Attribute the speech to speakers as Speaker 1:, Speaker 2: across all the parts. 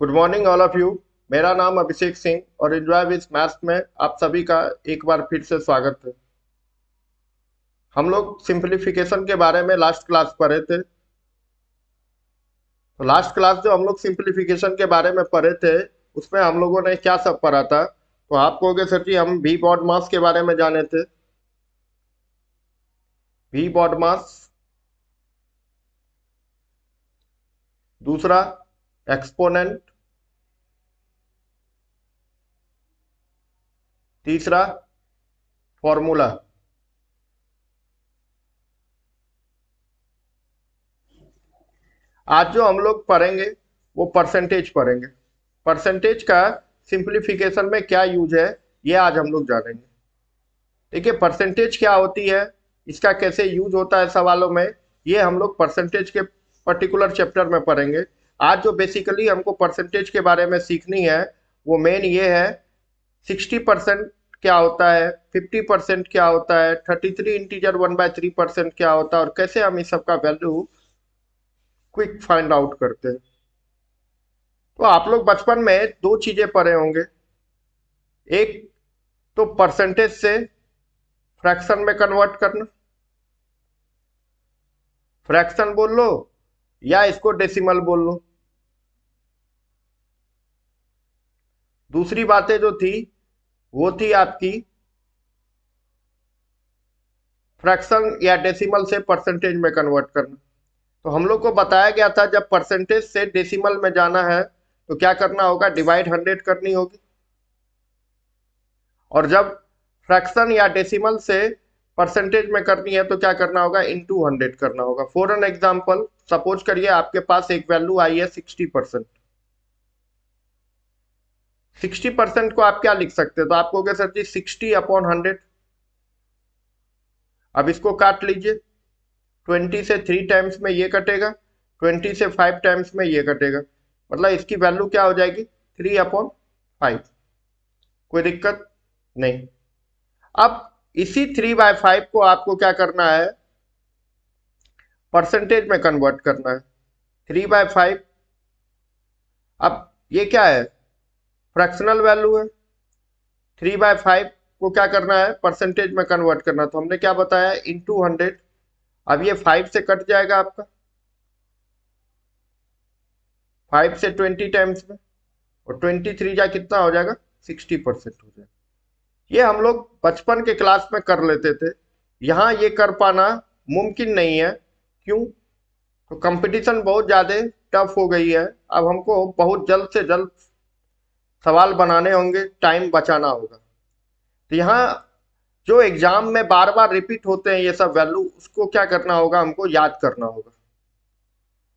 Speaker 1: Good morning all of you. मेरा नाम अभिषेक सिंह और एंजॉय विथ मैथ्स में आप सभी का एक बार फिर से स्वागत है। हम लोग सिंपलीफिकेशन के बारे में लास्ट क्लास पढ़े थे। तो लास्ट क्लास जो हम लोग सिंपलीफिकेशन के बारे में पढ़े थे उसमें हम लोगों ने क्या सब पढ़ा था। तो आप कहोगे सर जी हम वी बॉड मास के बारे में जाने थे। वी बॉड मास, दूसरा एक्सपोनेंट, तीसरा फॉर्मूला। आज जो हम लोग पढ़ेंगे वो परसेंटेज पढ़ेंगे। परसेंटेज का सिंपलीफिकेशन में क्या यूज है ये आज हम लोग जानेंगे। देखिए परसेंटेज क्या होती है, इसका कैसे यूज होता है सवालों में, ये हम लोग परसेंटेज के पर्टिकुलर चैप्टर में पढ़ेंगे। आज जो बेसिकली हमको परसेंटेज के बारे में सीखनी है वो मेन ये है 60% क्या होता है, 50% क्या होता है, 33 इंटीजर 1/3% क्या होता है और कैसे हम इस सब का वैल्यू क्विक फाइंड आउट करते हैं। तो आप लोग बचपन में दो चीजें पढ़े होंगे, एक तो परसेंटेज से फ्रैक्शन में कन्वर्ट करना, फ्रैक्शन बोल लो या इसको डेसिमल बोल लो। दूसरी बातें जो थी वो थी आपकी फ्रैक्शन या डेसिमल से परसेंटेज में कन्वर्ट करना। तो हम लोग को बताया गया था जब परसेंटेज से डेसिमल में जाना है तो क्या करना होगा, डिवाइड 100 करनी होगी। और जब फ्रैक्शन या डेसिमल से परसेंटेज में करनी है तो क्या करना होगा, इनटू 100 करना होगा। फॉर एन एग्जांपल सपोज करिए आपके पास एक वैल्यू आई है 60%। 60% को आप क्या लिख सकते हो, तो आप कहोगे सर जी 60/100। अब इसको काट लीजिए, 20 से 3 टाइम्स में ये कटेगा, 20 से 5 टाइम्स में ये कटेगा, मतलब इसकी वैल्यू क्या हो जाएगी 3/5। कोई दिक्कत नहीं। अब इसी 3/5 को आपको क्या करना है, परसेंटेज में कन्वर्ट करना है। 3/5, अब ये क्या है, फ्रैक्शनल वैल्यू है। 3/5 को क्या करना है, परसेंटेज में कन्वर्ट करना। तो हमने क्या बताया, इंटू 100। अब ये 5 से कट जाएगा आपका, 5 से 20 टाइम्स में, और 23 जा कितना हो जाएगा, 60% हो जाएगा। ये हम लोग बचपन के क्लास में कर लेते थे, यहाँ ये कर पाना मुमकिन नहीं है। क्यों, तो कंपटीशन बहुत ज़्यादा टफ हो गई है। अब हमको बहुत जल्द से जल्द सवाल बनाने होंगे, टाइम बचाना होगा। तो यहाँ जो एग्जाम में बार बार रिपीट होते हैं ये सब वैल्यू, उसको क्या करना होगा, हमको याद करना होगा।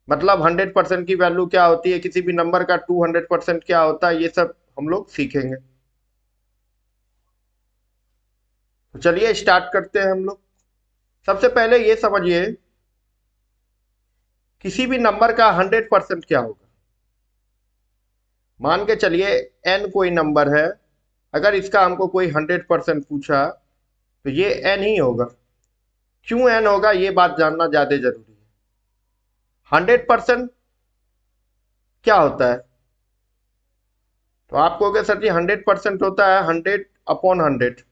Speaker 1: मतलब 100% की वैल्यू क्या होती है, किसी भी नंबर का 200% क्या होता है, ये सब हम लोग सीखेंगे। तो चलिए स्टार्ट करते हैं हम लोग। सबसे पहले ये समझिए किसी भी नंबर का 100% क्या होगा। मान के चलिए n कोई नंबर है, अगर इसका हमको कोई 100% पूछा तो ये n ही होगा। क्यों n होगा ये बात जानना ज्यादा जरूरी है। 100% क्या होता है, तो आप कहोगे सर जी 100% होता है 100/100।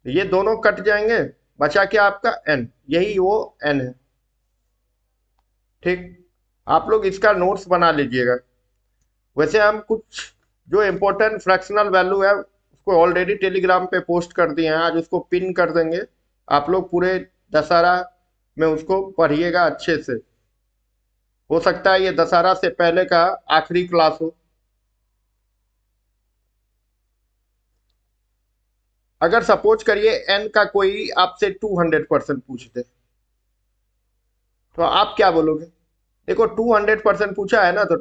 Speaker 1: ये दोनों कट जाएंगे, बचा क्या आपका n, यही वो n है। ठीक, आप लोग इसका नोट्स बना लीजिएगा। वैसे हम कुछ जो इम्पोर्टेंट फ्रैक्शनल वैल्यू है उसको ऑलरेडी टेलीग्राम पे पोस्ट कर दिए हैं, आज उसको पिन कर देंगे। आप लोग पूरे दशहरा में उसको पढ़िएगा अच्छे से। हो सकता है ये दशहरा से पहले का आखिरी क्लास हो। अगर सपोज करिए n का कोई आपसे 200% पूछ दे तो आप क्या बोलोगे। देखो 200% पूछा है ना, तो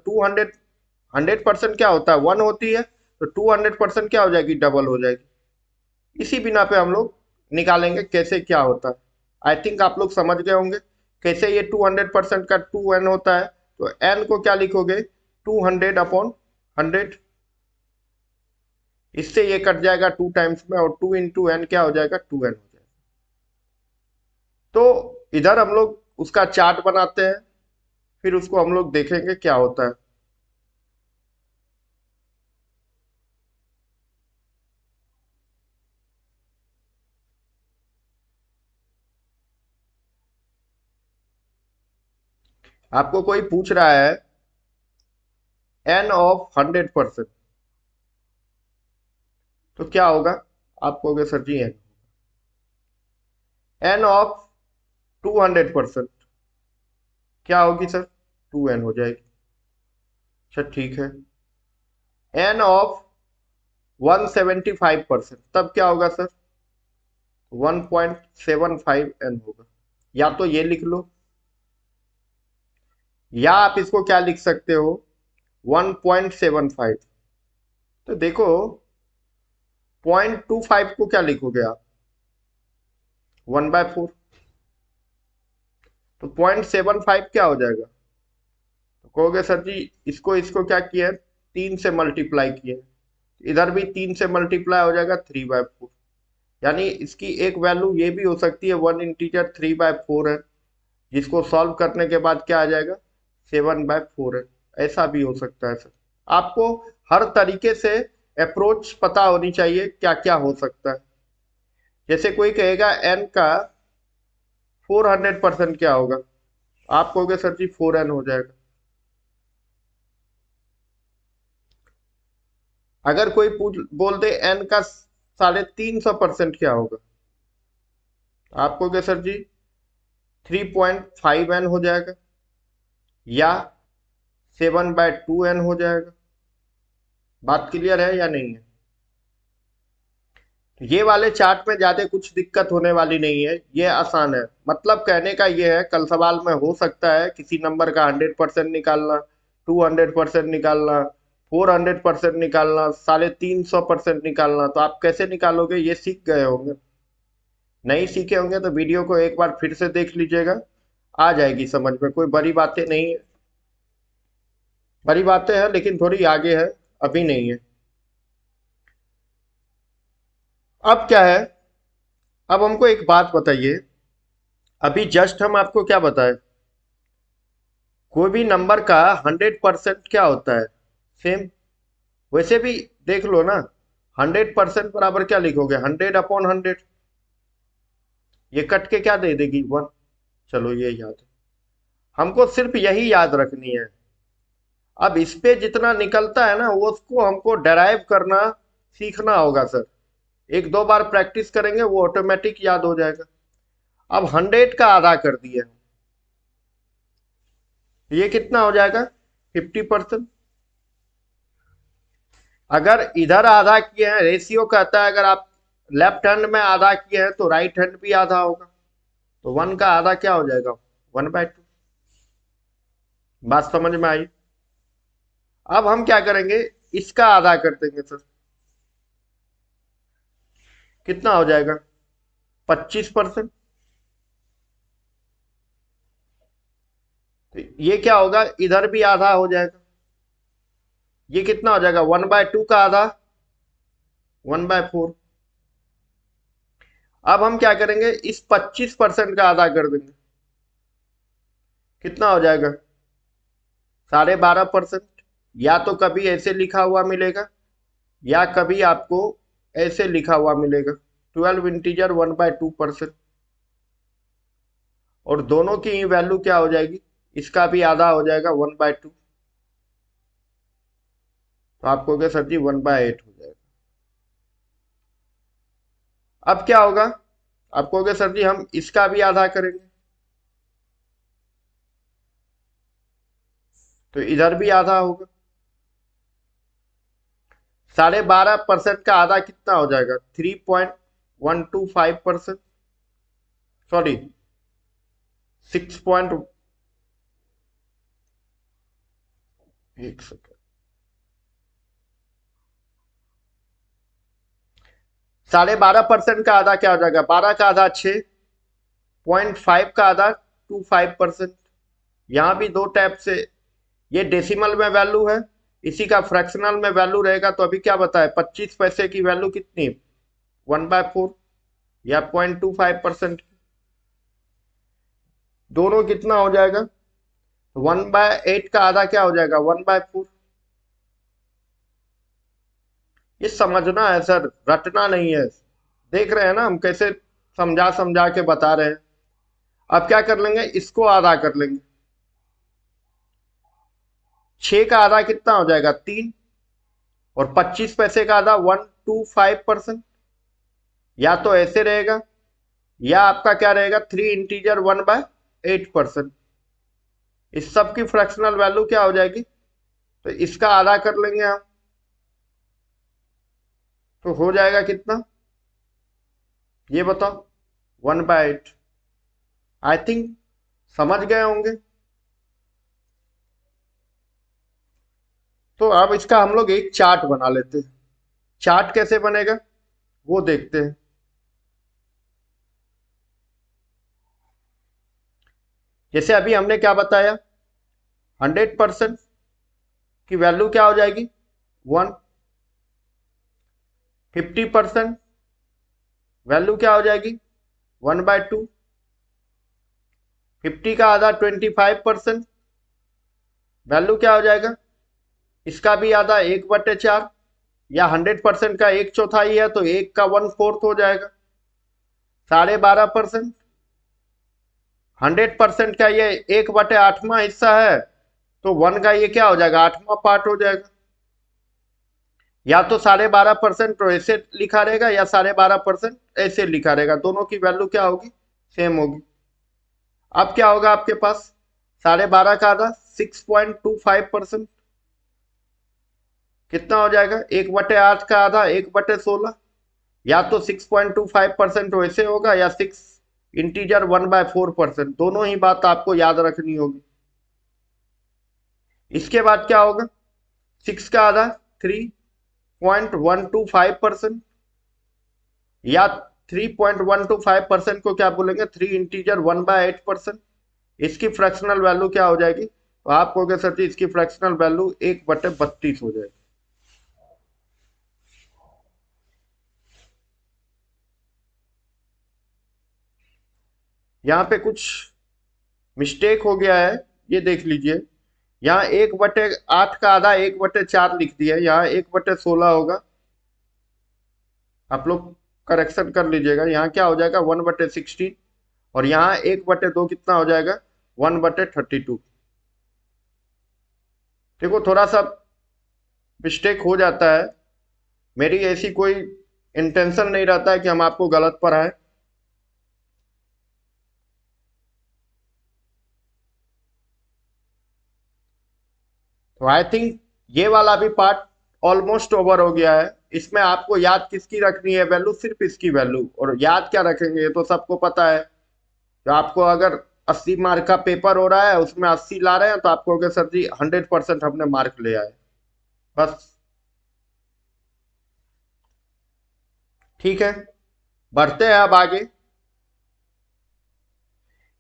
Speaker 1: 100% क्या होता है, 1 होती है, तो 200% क्या हो जाएगी, डबल हो जाएगी। इसी बिना पे हम लोग निकालेंगे कैसे क्या होता है। आई थिंक आप लोग समझ गए होंगे कैसे ये 200% का 2n होता है। तो n को क्या लिखोगे, 200/100। इससे ये कट जाएगा 2 टाइम्स में, और 2 × n क्या हो जाएगा, 2n हो जाएगा। तो इधर हम लोग उसका चार्ट बनाते हैं, फिर उसको हम लोग देखेंगे क्या होता है। आपको कोई पूछ रहा है n ऑफ 100%, तो क्या होगा? आप कहोगे सर जी n ऑफ 200%, क्या होगी सर? 2n हो जाएगी। अच्छा ठीक है। n ऑफ 175%, तब क्या होगा सर? 1.75n होगा। या तो ये लिख लो, या आप इसको क्या लिख सकते हो, 1.75। तो देखो 0.25 को क्या लिखोगे आप? 1/4। तो 0.75 क्या हो जाएगा? तो कहोगे सर जी इसको इसको क्या किया है, 3 से मल्टीप्लाई किए, इधर भी 3 से मल्टीप्लाई हो जाएगा 3/4। यानी इसकी एक वैल्यू ये भी हो सकती है 1 इंटीजर 3/4 है, जिसको सॉल्व करने के बाद क्या आ जाएगा, 7/4 है। ऐसा भी हो सकता है सर। आपको हर तरीके से अप्रोच पता होनी चाहिए क्या क्या हो सकता है। जैसे कोई कहेगा n का 400% क्या होगा, आप कहोगे सर जी 4n हो जाएगा। अगर कोई पूछ बोल दे n का 350% क्या होगा, आप कहोगे सर जी 3.5n हो जाएगा, या 7/2n हो जाएगा। बात क्लियर है या नहीं है? ये वाले चार्ट में ज्यादा कुछ दिक्कत होने वाली नहीं है, ये आसान है। मतलब कहने का ये है, कल सवाल में हो सकता है किसी नंबर का 100% निकालना, 200% निकालना, 400% निकालना, 350% निकालना, तो आप कैसे निकालोगे ये सीख गए होंगे। नहीं सीखे होंगे तो वीडियो को एक बार फिर से देख लीजिएगा, आ जाएगी समझ में। कोई बड़ी बातें नहीं है, बड़ी बातें हैं लेकिन थोड़ी आगे है, अभी नहीं है। अब क्या है, अब हमको एक बात बताइए, अभी जस्ट हम आपको क्या बताएं, कोई भी नंबर का 100% क्या होता है, सेम। वैसे भी देख लो ना, 100% बराबर क्या लिखोगे, 100/100। ये कट के क्या दे देगी, 1। चलो ये याद है, हमको सिर्फ यही याद रखनी है। अब इस पे जितना निकलता है ना, वो उसको हमको डराइव करना सीखना होगा सर। एक दो बार प्रैक्टिस करेंगे वो ऑटोमेटिक याद हो जाएगा। अब 100 का आधा कर दिए, ये कितना हो जाएगा, 50%। अगर इधर आधा किए हैं, रेशियो कहता है अगर आप लेफ्ट हैंड में आधा किए हैं तो राइट हैंड भी आधा होगा, तो 1 का आधा क्या हो जाएगा, 1/2। बात समझ में आई? अब हम क्या करेंगे, इसका आधा कर देंगे सर, कितना हो जाएगा, 25%। तो ये क्या होगा, इधर भी आधा हो जाएगा, ये कितना हो जाएगा, 1/2 का आधा, 1/4। अब हम क्या करेंगे, इस 25% का आधा कर देंगे, कितना हो जाएगा, 12.5%। या तो कभी ऐसे लिखा हुआ मिलेगा, या कभी आपको ऐसे लिखा हुआ मिलेगा, 12 इंटीजर 1/2%। और दोनों की वैल्यू क्या हो जाएगी, इसका भी आधा हो जाएगा 1/2। तो आपको क्या सर जी 1/8 हो जाएगा। अब क्या होगा, आप कहोगे सर जी हम इसका भी आधा करेंगे, तो इधर भी आधा होगा। 12.5% का आधा कितना हो जाएगा, 3.125%, सॉरी 6. एक सेकेंड, 12.5% का आधा क्या हो जाएगा, 12 का आधा 6, 0.5 का आधा 25%। यहाँ भी दो टाइप से, ये डेसिमल में वैल्यू है, इसी का फ्रैक्शनल में वैल्यू रहेगा। तो अभी क्या बताए, 25 पैसे की वैल्यू कितनी, 1/4 या 0.25%। दोनों कितना हो जाएगा, 1/8 का आधा क्या हो जाएगा, 1/4। ये समझना है सर, रटना नहीं है। देख रहे हैं ना हम कैसे समझा समझा के बता रहे हैं। अब क्या कर लेंगे, इसको आधा कर लेंगे, 6 का आधा कितना हो जाएगा 3, और 25 पैसे का आधा 125%। या तो ऐसे रहेगा, या आपका क्या रहेगा 3 इंटीजर 1/8%। इस सब की फ्रैक्शनल वैल्यू क्या हो जाएगी, तो इसका आधा कर लेंगे हम, तो हो जाएगा कितना, ये बताओ 1/8। आई थिंक समझ गए होंगे। तो अब इसका हम लोग एक चार्ट बना लेते हैं। चार्ट कैसे बनेगा वो देखते हैं। जैसे अभी हमने क्या बताया, 100% की वैल्यू क्या हो जाएगी 1, 50% वैल्यू क्या हो जाएगी 1/2, 50 का आधा 25% वैल्यू क्या हो जाएगा, इसका भी आधा 1/4, या 100% का 1/4 है तो 1 का 1/4 हो जाएगा 12.5%। 100% का ये 1/8वां हिस्सा है, तो 1 का ये क्या हो जाएगा 8वां पार्ट हो जाएगा। या तो 12.5% तो ऐसे लिखा रहेगा, या 12.5% ऐसे लिखा रहेगा, दोनों की वैल्यू क्या होगी सेम होगी। अब क्या होगा आपके पास 12.5 का आधा 6.25%, कितना हो जाएगा 1/8 का आधा 1/16। या तो 6.25% वैसे होगा, या 6 इंटीजर 1/4%, दोनों ही बात आपको याद रखनी होगी। इसके बाद क्या होगा 6 का आधा 3.125%, या 3.125% को क्या बोलेंगे 3 इंटीजर 1/8%। इसकी फ्रैक्शनल वैल्यू क्या हो जाएगी, तो आप कहोगे सर जी इसकी फ्रैक्शनल वैल्यू 1/32 हो जाएगी। यहाँ पे कुछ मिस्टेक हो गया है, ये देख लीजिए। यहाँ 1/8 का आधा 1/4 लिख दिया, यहाँ 1/16 होगा, आप लोग करेक्शन कर लीजिएगा। यहाँ क्या हो जाएगा 1/16, और यहाँ 1/2 कितना हो जाएगा 1/32। देखो थोड़ा सा मिस्टेक हो जाता है, मेरी ऐसी कोई इंटेंशन नहीं रहता है कि हम आपको गलत पढ़ाएं। तो आई थिंक ये वाला भी पार्ट ऑलमोस्ट ओवर हो गया है। इसमें आपको याद किसकी रखनी है वैल्यू, सिर्फ इसकी वैल्यू। और याद क्या रखेंगे ये तो सबको पता है। तो आपको अगर 80 मार्क का पेपर हो रहा है, उसमें 80 ला रहे हैं, तो आपको कहोगे सर जी 100% हमने मार्क ले आए, बस। ठीक है, बढ़ते हैं अब आगे।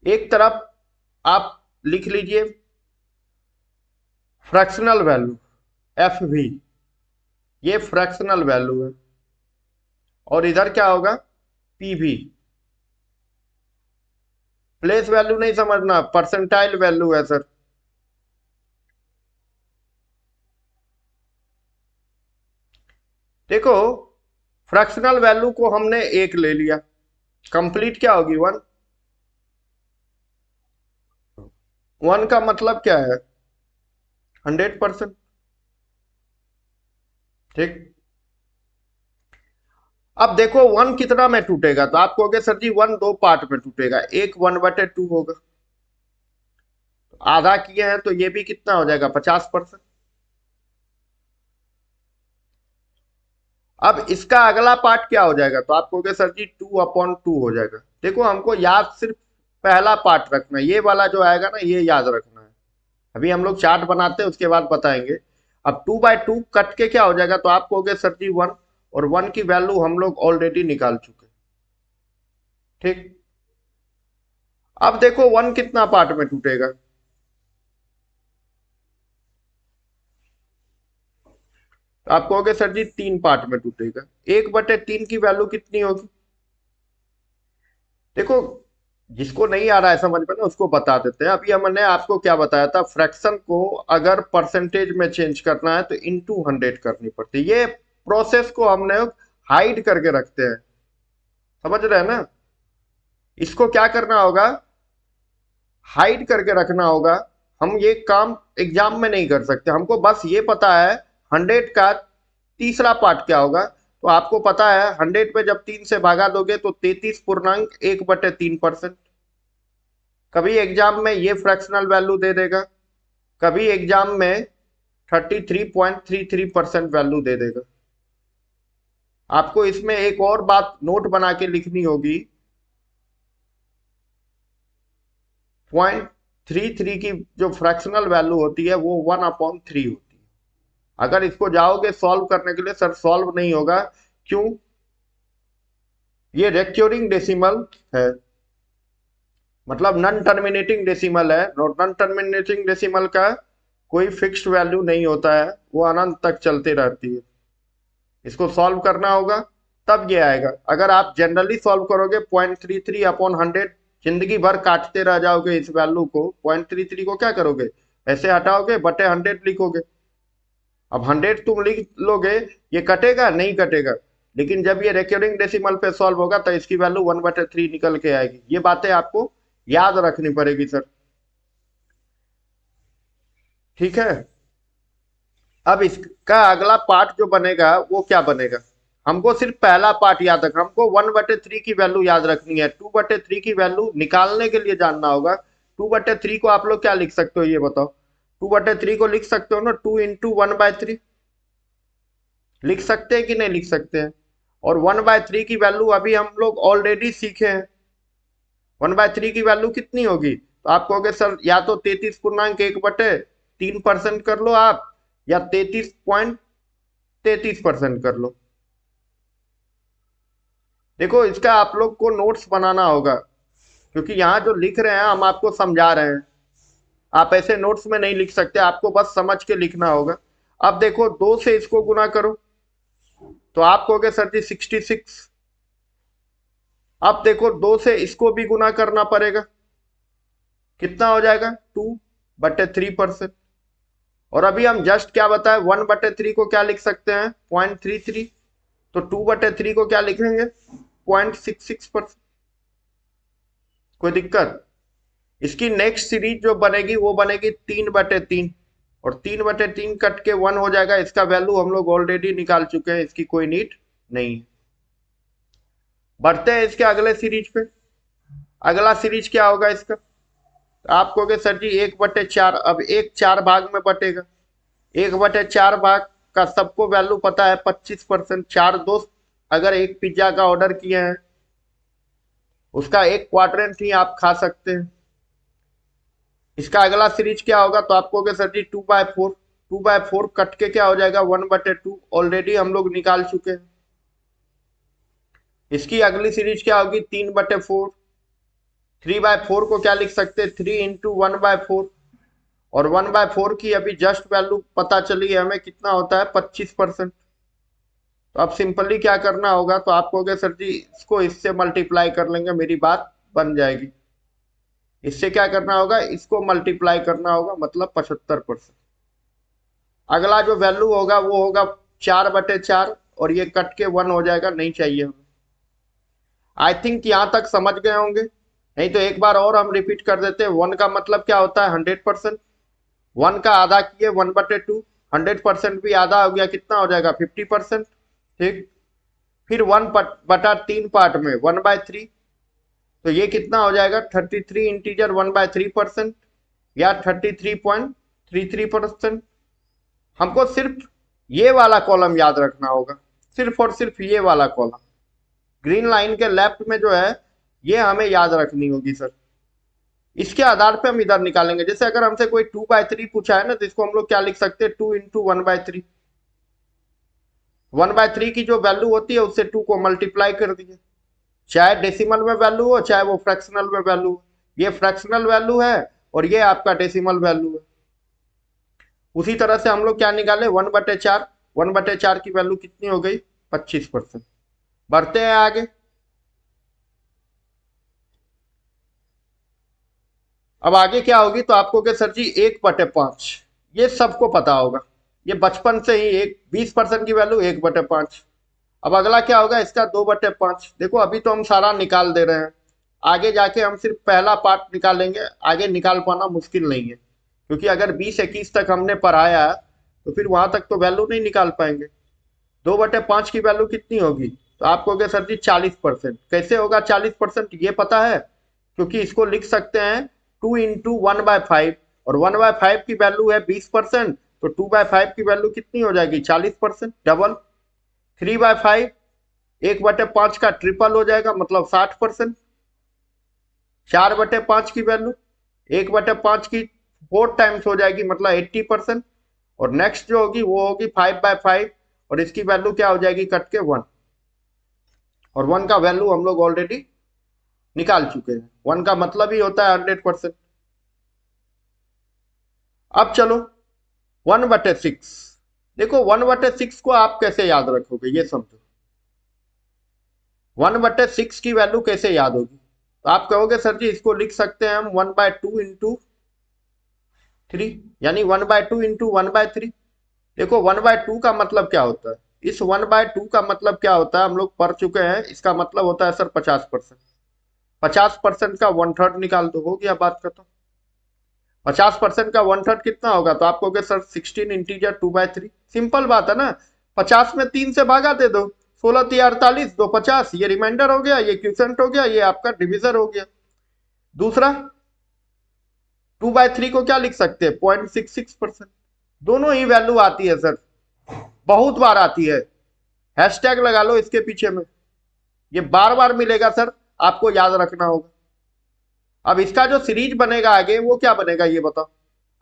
Speaker 1: एक तरफ आप लिख लीजिए फ्रैक्शनल वैल्यू एफ भी, ये फ्रैक्शनल वैल्यू है। और इधर क्या होगा पी भी। प्लेस वैल्यू नहीं समझना, परसेंटाइल वैल्यू है सर। देखो फ्रैक्शनल वैल्यू को हमने 1 ले लिया, कंप्लीट क्या होगी 1। 1 का मतलब क्या है 100%। ठीक, अब देखो 1 कितना में टूटेगा, तो आप कहोगे सर जी 1 दो पार्ट में टूटेगा, एक 1/2 होगा, आधा किए हैं तो ये भी कितना हो जाएगा 50%। अब इसका अगला पार्ट क्या हो जाएगा, तो आप कहोगे सर जी 2/2 हो जाएगा। देखो हमको याद सिर्फ पहला पार्ट रखना है, ये वाला जो आएगा ना ये याद रखना है। अभी हम लोग चार्ट बनाते हैं उसके बाद बताएंगे। अब 2/2 कट के क्या हो जाएगा, तो आप कहोगे सर जी 1, और 1 की वैल्यू हम लोग ऑलरेडी निकाल चुके। ठीक, अब देखो 1 कितना पार्ट में टूटेगा, तो आप कहोगे सर जी 3 पार्ट में टूटेगा। 1/3 की वैल्यू कितनी होगी, देखो जिसको नहीं आ रहा है समझ में ना उसको बता देते हैं। अभी हमने आपको क्या बताया था, फ्रैक्शन को अगर परसेंटेज में चेंज करना है तो इनटू 100 करनी पड़ती है। ये प्रोसेस को हमने हाइड करके रखते हैं, समझ रहे हैं ना। इसको क्या करना होगा, हाइड करके रखना होगा हम ये काम एग्जाम में नहीं कर सकते, हमको बस ये पता है 100 का तीसरा पार्ट क्या होगा। तो आपको पता है 100 पे जब 3 से भागा दोगे तो 33.1/3%। कभी एग्जाम में ये फ्रैक्शनल वैल्यू दे देगा, कभी एग्जाम में 33.33% वैल्यू दे देगा। आपको इसमें एक और बात नोट बना के लिखनी होगी, 0.33 की जो फ्रैक्शनल वैल्यू होती है वो 1/3 होती है। अगर इसको जाओगे सॉल्व करने के लिए, सर सॉल्व नहीं होगा, क्यों? ये रेक्योरिंग डेसिमल है, मतलब नॉन टर्मिनेटिंग डेसिमल है। नॉन टर्मिनेटिंग डेसिमल का कोई फिक्स्ड वैल्यू नहीं होता है, वो अनंत तक चलते रहती है। इसको सॉल्व करना होगा तब ये आएगा। अगर आप जनरली सॉल्व करोगे 0.33/100, जिंदगी भर काटते रह जाओगे इस वैल्यू को। 0.33 को क्या करोगे, ऐसे हटाओगे, बटे 100 लिखोगे। अब 100 तुम लिख लोगे, ये कटेगा नहीं कटेगा, लेकिन जब ये रेकरिंग डेसिमल पे सॉल्व होगा तो इसकी वैल्यू 1/3 निकल के आएगी। ये बातें आपको याद रखनी पड़ेगी सर, ठीक है। अब इसका अगला पार्ट जो बनेगा वो क्या बनेगा, हमको सिर्फ पहला पार्ट याद रखना, हमको 1/3 की वैल्यू याद रखनी है। 2/3 की वैल्यू निकालने के लिए जानना होगा। 2/3 को आप लोग क्या लिख सकते हो ये बताओ। 2/3 को लिख सकते हो ना 2 × 1/3, लिख सकते हैं कि नहीं लिख सकते हैं। और 1/3 की वैल्यू अभी हम लोग ऑलरेडी सीखे हैं। 1/3 की वैल्यू कितनी होगी, तो आप कहोगे सर या तो 33.1/3% कर लो आप, या 33.33% कर लो। देखो इसका आप लोग को नोट्स बनाना होगा, क्योंकि यहाँ जो लिख रहे हैं हम आपको समझा रहे हैं, आप ऐसे नोट्स में नहीं लिख सकते, आपको बस समझ के लिखना होगा। अब देखो 2 से इसको गुना करो तो आप कहोगे सर जी 66। अब देखो 2 से इसको भी गुना करना पड़ेगा, कितना हो जाएगा 2/3%। और अभी हम जस्ट क्या बताए 1/3 को क्या लिख सकते हैं 0.33, तो 2/3 को क्या लिखेंगे 0.66%। कोई दिक्कत? इसकी नेक्स्ट सीरीज जो बनेगी वो बनेगी 3/3, और 3/3 कट के 1 हो जाएगा। इसका वैल्यू हम लोग ऑलरेडी निकाल चुके हैं, इसकी कोई नीड नहीं है। बढ़ते हैं इसके अगले सीरीज पे। अगला सीरीज क्या होगा इसका, आप कहोगे सर जी 1/4। अब 1 4 भाग में बटेगा, 1/4 भाग का सबको वैल्यू पता है 25%। 4 दोस्त अगर एक पिज्जा का ऑर्डर किए हैं, उसका 1 क्वाड्रेंट ही आप खा सकते हैं। इसका अगला सीरीज क्या होगा, तो आप कहोगे सर जी 2/4। 2/4 कट के क्या हो जाएगा 1/2, ऑलरेडी हम लोग निकाल चुके हैं। इसकी अगली सीरीज क्या होगी 3/4। 3/4 को क्या लिख सकते हैं 3 × 1/4, और 1/4 की अभी जस्ट वैल्यू पता चली है हमें, कितना होता है 25%। तो अब सिंपली क्या करना होगा, तो आप कहोगे सर जी इसको इससे मल्टीप्लाई कर लेंगे, मेरी बात बन जाएगी। इससे क्या करना होगा, इसको मल्टीप्लाई करना होगा, मतलब 75%। अगला जो वैल्यू होगा वो होगा 4/4, और ये कट के 1 हो जाएगा, नहीं चाहिए हमें। आई थिंक यहां तक समझ गए होंगे, नहीं तो एक बार और हम रिपीट कर देते हैं। 1 का मतलब क्या होता है 100%। 1 का आधा किए 1/2, 100% भी आधा हो गया, कितना हो जाएगा 50%। ठीक, फिर 1/3 पार्ट में 1/3, तो ये कितना हो जाएगा 33 इंटीजर 1/3%, या 33.33%। हमको सिर्फ ये वाला कॉलम याद रखना होगा, सिर्फ और सिर्फ ये वाला कॉलम, ग्रीन लाइन के लेफ्ट में जो है ये हमें याद रखनी होगी सर। इसके आधार पे हम इधर निकालेंगे। जैसे अगर हमसे कोई 2/3 पूछा है ना, तो इसको हम लोग क्या लिख सकते हैं 2 × 1/3। 1/3 की जो वैल्यू होती है उससे 2 को मल्टीप्लाई कर दिए, चाहे डेसिमल में वैल्यू हो चाहे वो फ्रैक्शनल में वैल्यू हो। ये फ्रैक्शनल वैल्यू है और ये आपका डेसिमल वैल्यू है। उसी तरह से हम लोग क्या निकाले 1/4। 1/4 की वैल्यू कितनी हो गई 25%। बढ़ते हैं आगे। अब आगे क्या होगी, तो आपको क्या सर जी 1/5, ये सबको पता होगा, ये बचपन से ही 20% की वैल्यू 1/5। अब अगला क्या होगा इसका 2/5। देखो अभी तो हम सारा निकाल दे रहे हैं, आगे जाके हम सिर्फ पहला पार्ट निकालेंगे, आगे निकाल पाना मुश्किल नहीं है, क्योंकि अगर 20-21 तक हमने पढ़ाया तो फिर वहां तक तो वैल्यू नहीं निकाल पाएंगे। 2/5 की वैल्यू कितनी होगी? तो आप कहोगे सर जी 40%। कैसे होगा 40%? ये पता है, क्योंकि इसको लिख सकते हैं 2 इंटू 1/5, और 1/5 की वैल्यू है 20%, तो 2/5 की वैल्यू कितनी हो जाएगी? 40%, डबल। 3/5 1/5 का ट्रिपल हो जाएगा, मतलब 60%। 4/5 की वैल्यू 1/5 की 4 टाइम्स हो जाएगी, मतलब 80%। और नेक्स्ट जो होगी वो होगी 5/5, और इसकी वैल्यू क्या हो जाएगी? कट के 1। और 1 का वैल्यू हम लोग ऑलरेडी निकाल चुके हैं। 1 का मतलब ही होता है 100%। अब चलो 1/6। देखो 1/6 को आप कैसे याद रखोगे, ये समझो। 1/6 की वैल्यू कैसे याद होगी? तो आप कहोगे सर जी इसको लिख सकते हैं हम 1/2 इंटू 3, यानी 1/2 इंटू 1/3। देखो 1/2 का मतलब क्या होता है? इस 1/2 का मतलब क्या होता है हम लोग पढ़ चुके हैं। इसका मतलब होता है सर 50%। 50% का 1/3 निकाल दो, हो गया बात खत्म। 50% का 1/3 कितना होगा? तो आप कहोगे सर 16 इंटीजर 2/3। सिंपल बात है ना, 50 में 3 से भागा दे दो, 16 3 48, 2 50, ये रिमाइंडर हो गया, ये क्यूसेंट हो गया, ये आपका डिविजर हो गया। दूसरा 2/3 को क्या लिख सकते हैं? 0.66%। दोनों ही वैल्यू आती है सर, बहुत बार आती है। हैशटैग लगा लो इसके पीछे में, ये बार बार मिलेगा सर, आपको याद रखना होगा। अब इसका जो सीरीज बनेगा आगे वो क्या बनेगा ये बताओ।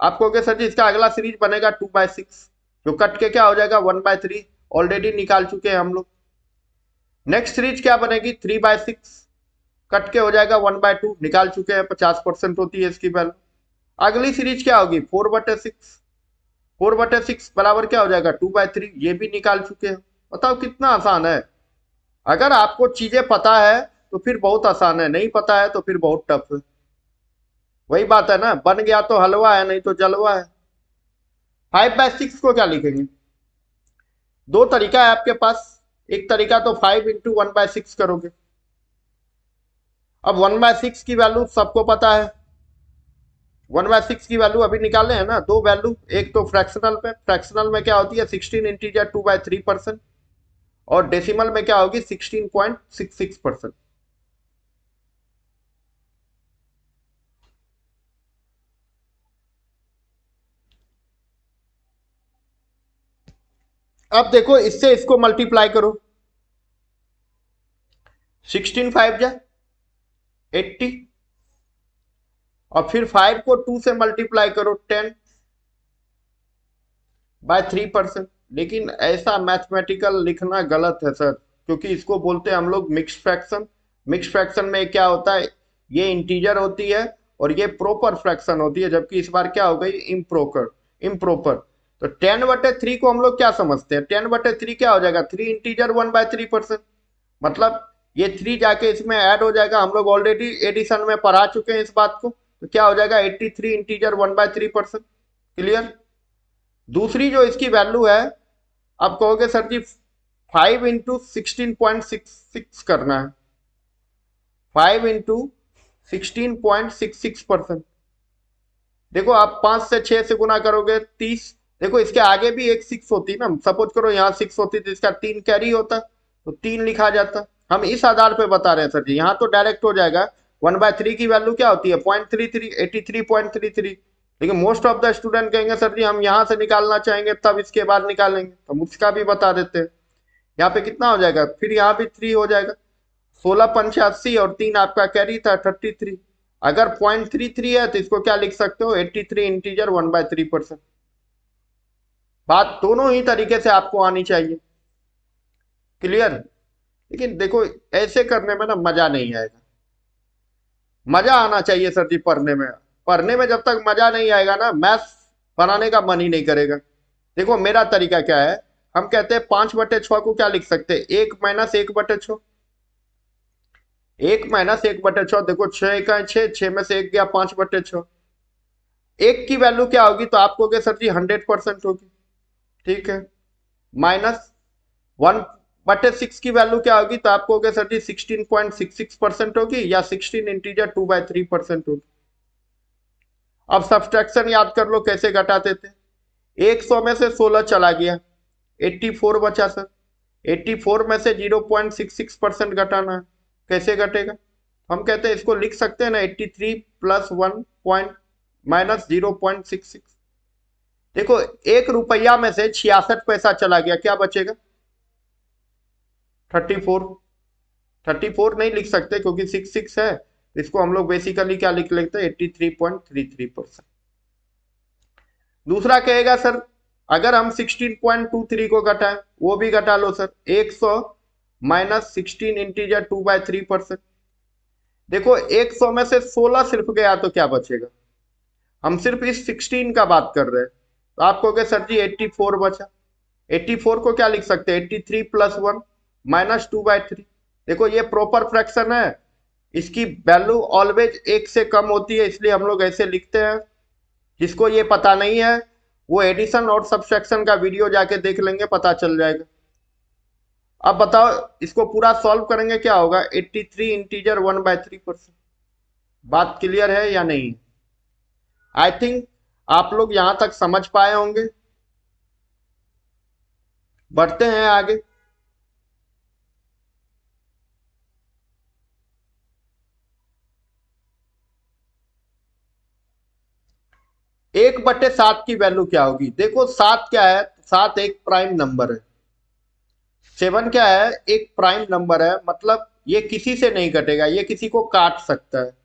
Speaker 1: आप कहोगे सर जी इसका अगला सीरीज बनेगा 2/6, जो कट के क्या हो जाएगा 1/3, ऑलरेडी निकाल चुके हैं हम लोग। नेक्स्ट सीरीज क्या बनेगी? 3/6, कट के हो जाएगा 1/2, निकाल चुके हैं, 50% होती है इसकी वैल्यू। अगली सीरीज क्या होगी? 4/6। 4/6 बराबर क्या हो जाएगा? 2/3, ये भी निकाल चुके हैं। बताओ कितना आसान है। अगर आपको चीजें पता है तो फिर बहुत आसान है, नहीं पता है तो फिर बहुत टफ है। वही बात है ना, बन गया तो हलवा है, नहीं तो जलवा है। 5/6 को क्या लिखेंगे? दो तरीका है आपके पास। एक तरीका तो 5 इंटू 1/6 करोगे। अब 1/6 की वैल्यू सबको पता है। 1/6 की वैल्यू अभी निकाले हैं ना, दो वैल्यू। एक तो फ्रैक्शनल में, फ्रैक्शनल में क्या होती है 16 इंटीजर 2/3%, और डेसिमल में क्या होगी 16.66%। अब देखो इससे इसको मल्टीप्लाई करो, 16 5 जा 80, और फिर 5 को 2 से मल्टीप्लाई करो 10/3%। लेकिन ऐसा मैथमेटिकल लिखना गलत है सर, क्योंकि इसको बोलते हैं हम लोग मिक्स्ड फ्रैक्शन। मिक्स्ड फ्रैक्शन में क्या होता है, ये इंटीजर होती है और ये प्रॉपर फ्रैक्शन होती है, जबकि इस बार क्या हो गई इम्प्रोपर। इम्प्रोपर तो 10/3 को हम लोग क्या समझते हैं? 10/3 क्या हो जाएगा? 3 इंटीजर 1/3%, मतलब ये 3 जाके इसमें ऐड हो जाएगा। हम लोग ऑलरेडी एडिशन में पढ़ा चुके हैं इस बात को, तो क्या हो जाएगा 83 इंटीजर 1/3%। क्लियर? दूसरी जो इसकी वैल्यू है, आप कहोगे सर जी 5 इंटू 16.66 करना है। 5 इंटू 16.66%। देखो आप 5 से 6 से गुना करोगे 30। देखो इसके आगे भी एक 6 होती ना, सपोज करो यहाँ 6 होती तो इसका 3 कैरी होता, तो 3 लिखा जाता। हम इस आधार पे बता रहे हैं सर जी, यहाँ तो डायरेक्ट हो जाएगा। 1/3 की वैल्यू क्या होती है? 0.33, 83.33। लेकिन मोस्ट ऑफ द स्टूडेंट कहेंगे सर जी हम यहाँ से निकालना चाहेंगे तब इसके बाद निकालेंगे, तो हम उसका भी बता देते हैं। यहाँ पे कितना हो जाएगा? फिर यहाँ भी 3 हो जाएगा, 16 85, और 3 आपका कैरी था 33। अगर 0.33 है तो इसको क्या लिख सकते हो? 83 इंटीजर 1/3%। बात दोनों ही तरीके से आपको आनी चाहिए। क्लियर? लेकिन देखो ऐसे करने में ना मजा नहीं आएगा। मजा आना चाहिए सर जी पढ़ने में। पढ़ने में जब तक मजा नहीं आएगा ना, मैथ्स बनाने का मन ही नहीं करेगा। देखो मेरा तरीका क्या है, हम कहते हैं 5/6 को क्या लिख सकते हैं? 1 माइनस 1/6। 1 माइनस 1/6, देखो 6 का 6, 6 में से 1 गया 5/6। एक की वैल्यू क्या होगी? तो आप कहोगे सर जी 100% होगी। ठीक है, माइनस 1/6 की वैल्यू क्या होगी? तो आप कहोगे सर जी 16.66% होगी, या 16 इंटीजर 2/3% होगी। अब सब्सट्रैक्शन याद कर लो कैसे घटाते थे। 100 में से 16 चला गया, 84 बचा सर। 84 में से 0.66% घटाना है, कैसे घटेगा? हम कहते हैं इसको लिख सकते हैं ना, 83 प्लस 1 पॉइंट माइनस 0.66। देखो 1 रुपया में से 66 पैसा चला गया, क्या बचेगा? 34। 34 नहीं लिख सकते क्योंकि 66 है, इसको हम लोग बेसिकली क्या लिख लेते हैं, 83.33%। दूसरा कहेगा सर अगर हम 16.23 को घटाएं, वो भी घटा लो सर। 100 minus 16 integer 2/3%। देखो 100 में से 16 सिर्फ गया तो क्या बचेगा? हम सिर्फ इस 16 का बात कर रहे हैं, तो आप कहोगे सर जी 84 बचा। 84 को क्या लिख सकते हैं, 83 प्लस 1 माइनस 2/3। देखो ये प्रॉपर फ्रैक्शन है, इसकी वैल्यू ऑलवेज 1 से कम होती है, इसलिए हम लोग ऐसे लिखते हैं। जिसको ये पता नहीं है वो एडिशन और सब्सट्रैक्शन का वीडियो जाके देख लेंगे, पता चल जाएगा। अब बताओ इसको पूरा सॉल्व करेंगे क्या होगा, 83 इंटीजर 1/3%। बात क्लियर है या नहीं? आई थिंक आप लोग यहां तक समझ पाए होंगे। बढ़ते हैं आगे। एक बटे 7 की वैल्यू क्या होगी? देखो 7 क्या है, 7 एक प्राइम नंबर है। 7 क्या है, एक प्राइम नंबर है, मतलब ये किसी से नहीं कटेगा, ये किसी को काट सकता है।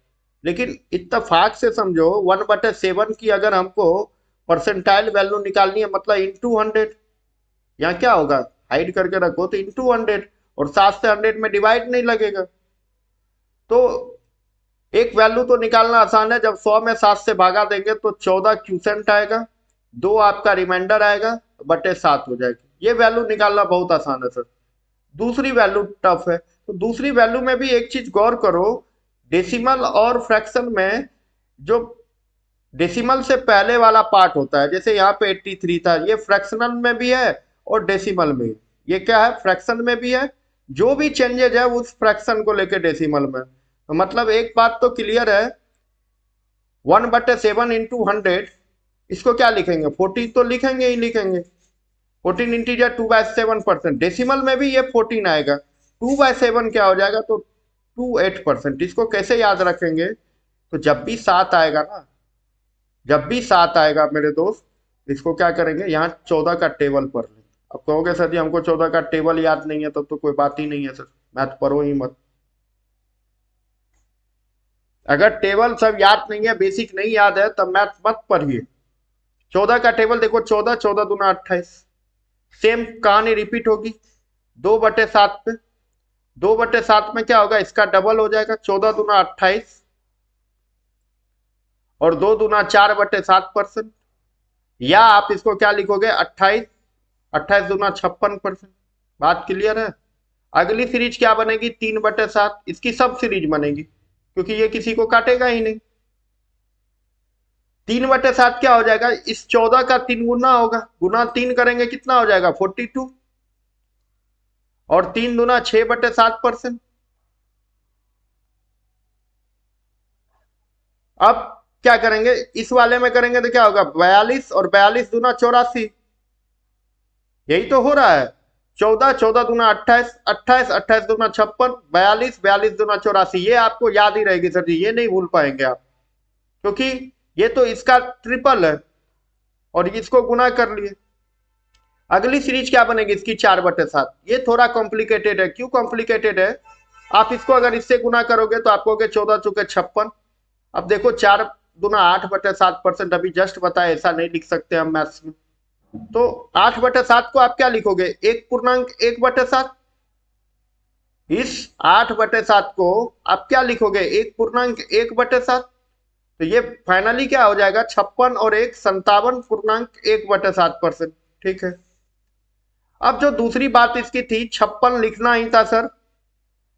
Speaker 1: लेकिन इत्तेफाक से समझो 1/7 की अगर हमको परसेंटाइल वैल्यू निकालनी है, मतलब इंटू 100। यहाँ क्या होगा, हाइड करके रखो तो इंटू 100, और 7 से 100 में डिवाइड नहीं लगेगा। तो एक वैल्यू तो निकालना आसान है, जब 100 में 7 से भागा देंगे तो 14 क्यूसेंट आएगा, 2 आपका रिमाइंडर आएगा, बटे 7 हो जाएगी। ये वैल्यू निकालना बहुत आसान है सर। दूसरी वैल्यू टफ है, तो दूसरी वैल्यू में भी एक चीज गौर करो, डेसिमल और फ्रैक्शन में जो डेसिमल से पहले वाला पार्ट होता है, जैसे यहाँ पे 83 था, ये फ्रैक्शनल में भी है और डेसिमल में। ये क्या है, फ्रैक्शन में भी है, जो भी चेंजेज है उस फ्रैक्शन को लेके डेसिमल में। तो मतलब एक बात तो क्लियर है, 1/7 इंटू 100, इसको क्या लिखेंगे, 14 तो लिखेंगे ही लिखेंगे। 14 इंटीजर 2/7%, डेसिमल में भी ये 14 आएगा, 2/7 क्या हो जाएगा, तो 28%। इसको कैसे याद रखेंगे, तो जब भी 7 आएगा ना, जब भी 7 आएगा मेरे दोस्त, इसको क्या करेंगे, यहाँ 14 का टेबल पढ़ लेंगे। अब कहोगे सर जी हमको 14 का टेबल याद नहीं है, तब तो कोई बात ही नहीं है सर, मैथ पढ़ो ही मत। अगर टेबल सब याद नहीं है, बेसिक नहीं याद है, तब मैथ मत पढ़िए। 14 का टेबल देखो, 14 14 दूना 28। सेम कहानी रिपीट होगी 2/7 पे। 2/7 में क्या होगा, इसका डबल हो जाएगा, 14 दूना 28 और 2 दूना 4/7%। या आप इसको क्या लिखोगे, 28, 28 दूना 56%। बात क्लियर है? अगली सीरीज क्या बनेगी, 3/7, इसकी सब सीरीज बनेगी क्योंकि ये किसी को काटेगा ही नहीं। 3/7 क्या हो जाएगा, इस 14 का 3 गुना होगा, गुना 3 करेंगे कितना हो जाएगा, 42, और 3 दूना 6/7%। अब क्या करेंगे, इस वाले में करेंगे तो क्या होगा, 42, और 42 दूना 84। यही तो हो रहा है, 14 14 दूना 28, 28 28 दूना 56, 42 42 दूना 84। ये आपको याद ही रहेगी सर जी, ये नहीं भूल पाएंगे आप, क्योंकि ये तो इसका ट्रिपल है और इसको गुना कर लिए। अगली सीरीज क्या बनेगी, इसकी 4/7। ये थोड़ा कॉम्प्लिकेटेड है, क्यों कॉम्प्लिकेटेड है, आप इसको अगर इससे गुना करोगे तो आपको 14 चुके 56। अब देखो 4 दूना 8/7%, अभी जस्ट बताया, ऐसा नहीं लिख सकते हम मैथ्स में। तो 8/7 को आप क्या लिखोगे, 1.1/7। इस 8/7 को आप क्या लिखोगे, 1.1/7। तो ये फाइनली क्या हो जाएगा, 56 और 1 57.1/7%। ठीक है। अब जो दूसरी बात इसकी थी, 56 लिखना ही था सर,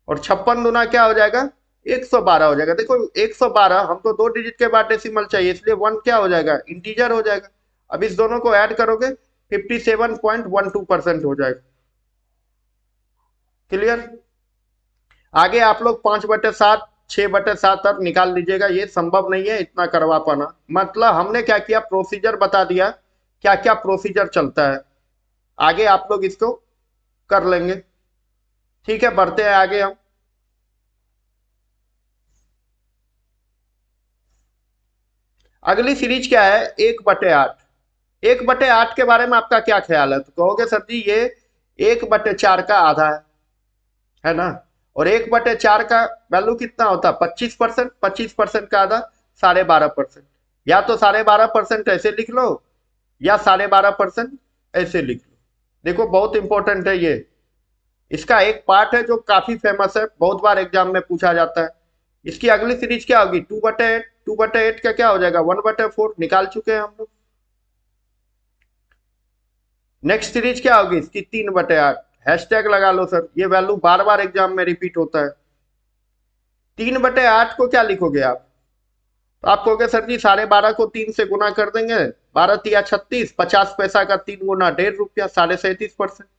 Speaker 1: और 56 दूना क्या हो जाएगा, 112 हो जाएगा। देखो 112, हमको 2 डिजिट के बाद डेसिमल चाहिए, इसलिए 1 क्या हो जाएगा, इंटीजर हो जाएगा। अब इस दोनों को ऐड करोगे 57.12% हो जाएगा। क्लियर? आगे आप लोग 5/7 6/7 और निकाल लीजिएगा, ये संभव नहीं है इतना करवा पाना। मतलब हमने क्या किया, प्रोसीजर बता दिया, क्या क्या प्रोसीजर चलता है, आगे आप लोग इसको कर लेंगे। ठीक है, बढ़ते हैं आगे हम। अगली सीरीज क्या है, 1/8। 1/8 के बारे में आपका क्या ख्याल है? तो कहोगे सर जी ये 1/4 का आधा है ना। और 1/4 का वैल्यू कितना होता है, 25%। 25% का आधा 12.5%। या तो 12.5% ऐसे लिख लो, या 12.5% ऐसे लिख लो। देखो बहुत इंपॉर्टेंट है ये। इसका एक पार्ट है जो काफी फेमस है, बहुत बार एग्जाम में पूछा जाता है। इसकी अगली सीरीज क्या होगी, 2/8। 2/8 का क्या हो जाएगा, 1/4 निकाल चुके हैं हम लोग। नेक्स्ट सीरीज क्या होगी इसकी, 3/8। हैशटैग लगा लो सर, ये वैल्यू बार बार एग्जाम में रिपीट होता है। 3/8 को क्या लिखोगे आप, तो आप कहोगे सर जी 12.5 को 3 से गुना कर देंगे, 12×3 = 36, 50 पैसा का 3 गुना ₹1.5, 37.5%।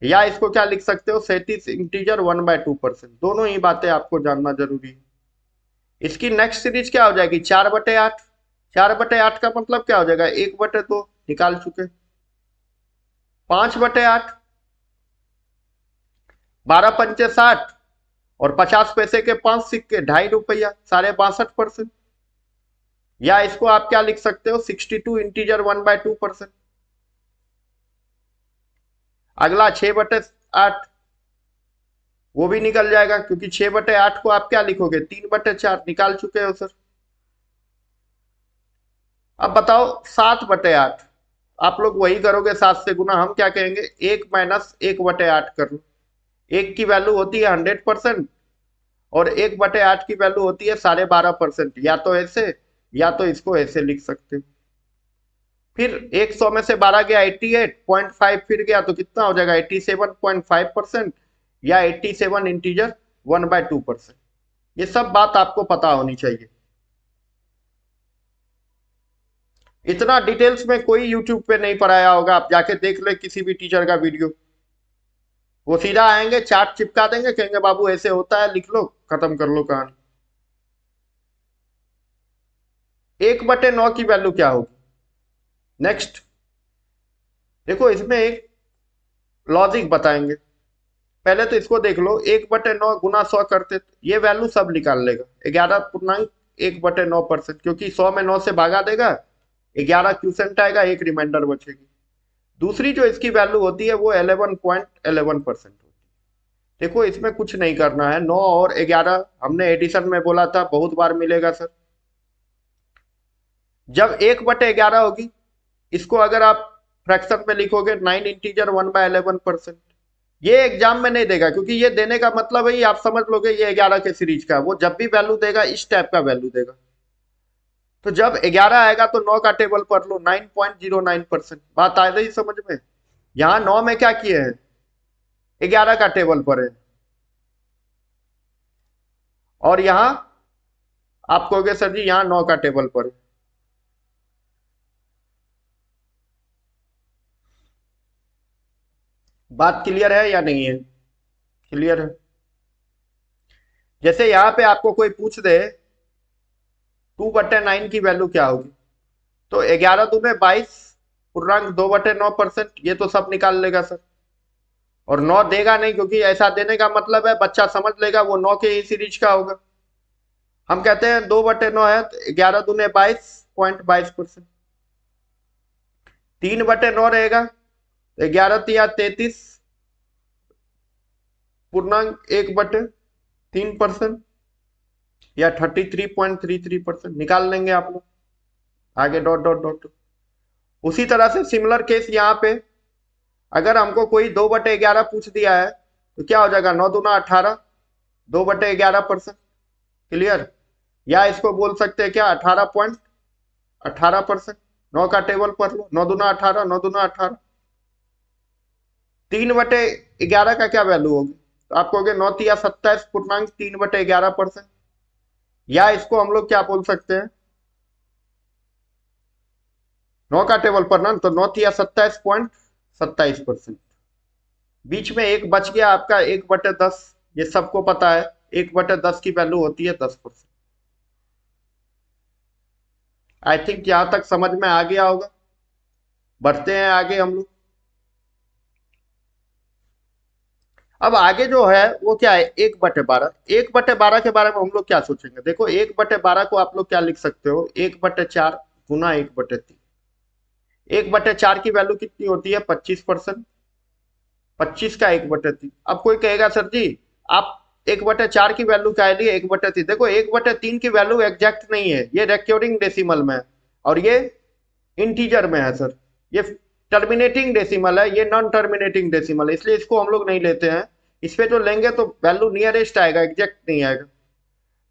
Speaker 1: या इसको क्या लिख सकते हो, 37 इंटीजर 1/2%। दोनों ही बातें आपको जानना जरूरी है। इसकी नेक्स्ट सीरीज क्या हो जाएगी, 4/8। 4/8 का मतलब क्या हो जाएगा, 1/2 निकाल चुके। 5/8, 12×5 = 60, और 50 पैसे के 5 सिक्के, ₹2.5, 62.5%। या इसको आप क्या लिख सकते हो, 62 इंटीजर 1/2%। अगला 6/8, वो भी निकल जाएगा, क्योंकि 6/8 को आप क्या लिखोगे, 3/4 निकाल चुके हो सर। अब बताओ 7/8, आप लोग वही करोगे 7 से गुना। हम क्या कहेंगे, 1 - 1/8 कर लो। 1 की वैल्यू होती है 100%, और 1/8 की वैल्यू होती है 12.5%। या तो ऐसे, या तो इसको ऐसे लिख सकते हो। फिर 100 में से 12 गया 88.5, फिर गया तो कितना हो जाएगा, 87.5%, या 87 इंटीजर 1/2%। ये सब बात आपको पता होनी चाहिए। इतना डिटेल्स में कोई यूट्यूब पे नहीं पढ़ाया होगा, आप जाके देख ले किसी भी टीचर का वीडियो। वो सीधा आएंगे, चार्ट चिपका देंगे, कहेंगे बाबू ऐसे होता है, लिख लो, खत्म कर लो कहानी। 1/9 की वैल्यू क्या होगी, नेक्स्ट देखो इसमें एक लॉजिक बताएंगे। पहले तो इसको देख लो, 1/9 गुना 100 करते तो ये वैल्यू सब निकाल लेगा, 11.1/9%, क्योंकि 100 में 9 से भागा देगा, 11 क्यूसेंट आएगा, एक रिमाइंडर बचेगी। दूसरी जो इसकी वैल्यू होती है वो 11.11% होती है। देखो इसमें कुछ नहीं करना है, 9 और 11 हमने एडिशन में बोला था, बहुत बार मिलेगा सर। जब 1/11 होगी, इसको अगर आप फ्रैक्शन में लिखोगे, 9 इंटीजर 1/11%। ये एग्जाम में नहीं देगा, क्योंकि ये देने का मतलब है, आप समझ लोगे ये 11 के सीरीज का। वो जब भी वैल्यू देगा इस टाइप का वैल्यू देगा। तो जब 11 आएगा तो 9 का टेबल पढ़ लो, 9.09%। बात आ रही समझ में। यहाँ 9 में क्या किए हैं, 11 का टेबल पढ़े, और यहाँ आप कहोगे सर जी यहाँ 9 का टेबल पढ़े। बात क्लियर है या नहीं है, क्लियर है। जैसे यहाँ पे आपको कोई पूछ दे 2/9 की वैल्यू क्या होगी, तो 11 दूने 22 पूर्णांक 2/9%, ये तो सब निकाल लेगा सर। और 9 देगा नहीं, क्योंकि ऐसा देने का मतलब है बच्चा समझ लेगा वो 9 के ही सीरीज का होगा। हम कहते हैं 2/9 है, तो 11 दूने 22.22%। 3/9 रहेगा, तो 11×3 = 33 पूर्णांक 1/3%, या 33.33% निकाल लेंगे आप लोग। आगे डॉट डॉट डॉट। उसी तरह से सिमिलर केस यहाँ पे, अगर हमको कोई 2/11 पूछ दिया है, तो क्या हो जाएगा, 9 दूना 18, 2/11%। क्लियर। या इसको बोल सकते हैं क्या, 18.18%। 9 का टेबल पढ़ लो, 9 दूना 18, 9 दूना 18। 3/11 का क्या वैल्यू होगी, तो आप कहोगे 9×3 = 27 पूर्णांक 3/11%। या इसको हम लोग क्या बोल सकते हैं, 9 का टेबल पर ना, तो 9×3 = 27.27%। बीच में एक बच गया आपका 1/10, ये सबको पता है, 1/10 की वैल्यू होती है 10%। आई थिंक यहां तक समझ में आ गया होगा। बढ़ते हैं आगे हम लोग। अब आगे जो है वो क्या है, 1/12। 1/12 के बारे में हम लोग क्या सोचेंगे? देखो 1/12 को आप लोग क्या लिख सकते हो, 1/4 गुना 1/3। 1/4 की वैल्यू कितनी होती है, 25%। 25 का 1/3। अब कोई कहेगा सर जी आप 1/4 की वैल्यू क्या लिए 1/3? देखो 1/3 की वैल्यू एग्जैक्ट नहीं है, ये रिकरिंग डेसिमल में है और ये इंटीजर में है सर। ये टर्मिनेटिंग डेसिमल है, ये नॉन टर्मिनेटिंग डेसिमल है, इसलिए इसको हम लोग नहीं लेते हैं। इस पे जो लेंगे तो वैल्यू नियरेस्ट आएगा, एग्जैक्ट नहीं आएगा।